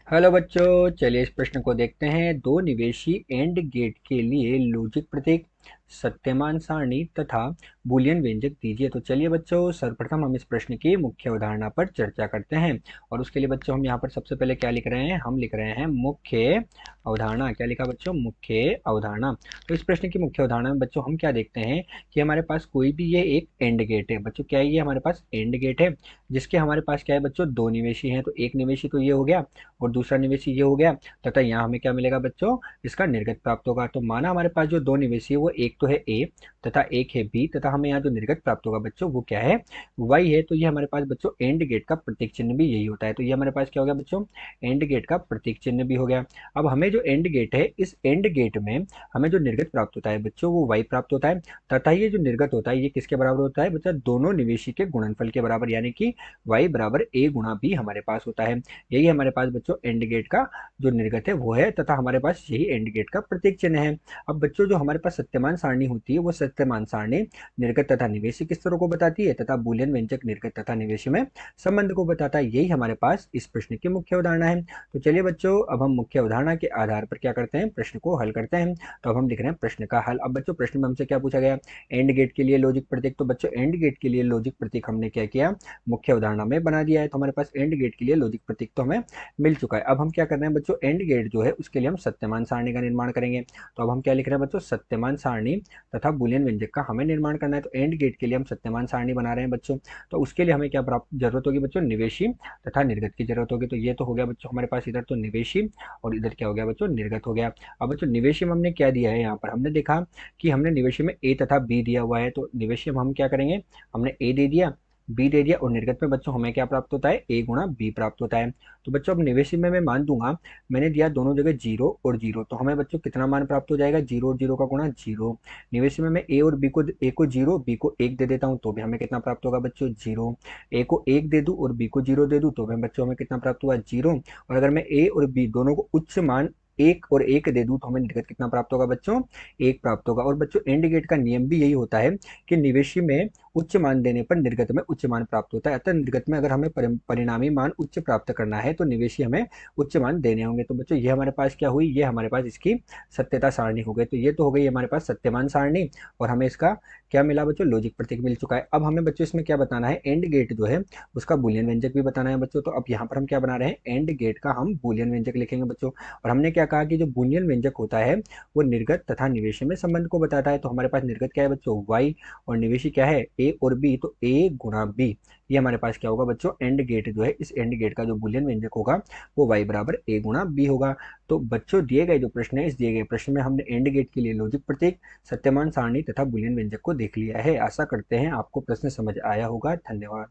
Hello बच्चों, चलिए इस प्रश्न को देखते हैं। दो निवेशी एंड गेट के लिए लॉजिक प्रतीक, सत्यमान सारणी तथा बूलियन व्यंजक दीजिए। तो चलिए बच्चों, सर्वप्रथम हम इस प्रश्न की मुख्य अवधारणा पर चर्चा करते हैं। और उसके लिए बच्चों हम यहाँ पर सबसे पहले क्या लिख रहे हैं? हम लिख रहे हैं मुख्य अवधारणा। क्या लिखा बच्चों? मुख्य अवधारणा। तो इस प्रश्न की मुख्य अवधारणा में बच्चों हम क्या देखते हैं कि हमारे पास कोई भी ये एक एंड गेट है। बच्चों क्या है? ये हमारे पास एंड गेट है, जिसके हमारे पास क्या है बच्चों? दो निवेशी हैं। तो एक निवेशी तो ये हो गया और दूसरा निवेशी ये हो गया, तथा यहाँ हमें क्या मिलेगा बच्चों? इसका निर्गत प्राप्त होगा। तो माना हमारे पास जो दो निवेशी है वो एक तो है ए तथा एक है बी, तथा हमें यहाँ जो निर्गत प्राप्त होगा बच्चों वो क्या है? वाई है। तो ये हमारे पास बच्चों एंड गेट का प्रतीक चिन्ह भी यही होता है। तो ये हमारे पास क्या हो गया बच्चों? एंड गेट का प्रतीक चिन्ह भी हो गया। अब हमें जो एंड गेट है, इस एंड गेट में हमें जो निर्गत प्राप्त होता है बच्चों वो वाई प्राप्त होता है, तथा ये जो निर्गत होता है ये किसके बराबर होता है बच्चा? दोनों निवेशी के गुणनफल के बराबर, यानी कि वाई बराबर ए गुणा बी हमारे पास होता है। यही हमारे पास बच्चों एंड गेट का जो निर्गत है वो है, तथा हमारे पास यही एंड गेट का प्रतीक चिन्ह है। अब बच्चों जो हमारे पास सत्यमान सारणी होती है वो सत्यमान सारणी निर्गत तथा निवेशी के स्तरों को बताती है, तथा बूलियन व्यंजक निर्गत तथा निवेशी में संबंध को बताता है। यही हमारे पास इस प्रश्न की मुख्य अवधारणा है। तो चलिए बच्चों, अब हम मुख्य अवधारणा के आधार पर क्या करते हैं? प्रश्न को हल करते हैं। तो अब हम लिख रहे हैं प्रश्न का हल। अब बच्चों प्रश्न में हमसे क्या पूछा गया? एंड गेट के लिए लॉजिक प्रतीक। तो बच्चों एंड गेट के लिए लॉजिक प्रतीक हमने क्या किया? मुख्य अवधारणा में बना दिया है। तो हमारे पास एंड गेट के लिए लॉजिक प्रतीक तो हमें मिल चुका है। अब हम क्या कर रहे हैं बच्चों? एंड गेट जो है उसके लिए हम सत्यमान सारणी का निर्माण करेंगे। तो अब हम क्या लिख रहे हैं बच्चों? सत्यमान सारणी तथा बूलियन व्यंजक का हमें निर्माण करना है। तो एंड गेट के लिए हम सत्यमान सारणी बना रहे हैं बच्चों। तो उसके लिए हमें क्या प्राप्त जरूरत होगी बच्चों? निवेशी तथा निर्गत की जरूरत होगी। तो ये तो हो गया बच्चों हमारे पास, इधर तो निवेशी और इधर क्या हो गया बच्चों? निर्गत हो गया। अब बच्चों निवेशी में हमने क्या दिया है? यहाँ पर हमने देखा कि हमने निवेशी में ए तथा बी दिया हुआ है। तो निवेशी में हम क्या करेंगे? हमने ए दे दिया, बी दे दिया, और निर्गत में बच्चों हमें क्या प्राप्त होता है? ए गुणा बी प्राप्त होता है। तो बच्चों अब निवेशी में मैं मान दूंगा, मैंने दिया दोनों जगह जीरो और जीरो, तो हमें बच्चों कितना मान प्राप्त हो जाएगा? जीरो और जीरो का गुणा जीरो। निवेशी में मैं ए और बी को, ए को जीरो बी को एक दे देता हूँ तो भी हमें कितना प्राप्त होगा बच्चों? जीरो। ए को एक दे दूं और बी को जीरो दे दूं तो भी बच्चों हमें कितना प्राप्त हुआ? जीरो। और अगर मैं ए और बी दोनों को उच्च मान एक और एक दे दूं तो हमें निर्गत कितना प्राप्त होगा बच्चों? एक प्राप्त होगा। और बच्चों एंड गेट का नियम भी यही होता है कि निवेशी में उच्च मान देने पर निर्गत में उच्च मान प्राप्त होता है। अतः निर्गत में अगर हमें परिणामी मान उच्च प्राप्त करना है तो निवेशी हमें उच्च मान देने होंगे। तो बच्चों ये हमारे पास क्या हुई? ये हमारे पास इसकी सत्यता सारणी हो गई। तो ये तो हो गई हमारे पास सत्यमान सारणी, और हमें इसका क्या मिला बच्चों? लॉजिक प्रतीक मिल चुका है। अब हमें बच्चों इसमें क्या बताना है? एंड गेट जो है उसका बूलियन व्यंजक भी बताना है बच्चों। तो अब यहाँ पर हम क्या बना रहे हैं? एंड गेट का हम बूलियन व्यंजक लिखेंगे बच्चों। और हमने क्या कहा कि जो बूलियन व्यंजक होता है वो निर्गत तथा निवेशी में संबंध को बताता है। तो हमारे पास निर्गत क्या है बच्चों? वाई, और निवेशी क्या है? ए और बी। तो ए गुणा बी, ये हमारे पास क्या होगा बच्चों? एंड गेट जो है, इस एंड गेट का जो बूलियन व्यंजक होगा वो वाई बराबर ए गुणा बी होगा। तो बच्चों दिए गए जो प्रश्न है, इस दिए गए प्रश्न में हमने एंड गेट के लिए लॉजिक प्रतीक, सत्यमान सारणी तथा बूलियन व्यंजक को देख लिया है। आशा करते हैं आपको प्रश्न समझ आया होगा। धन्यवाद।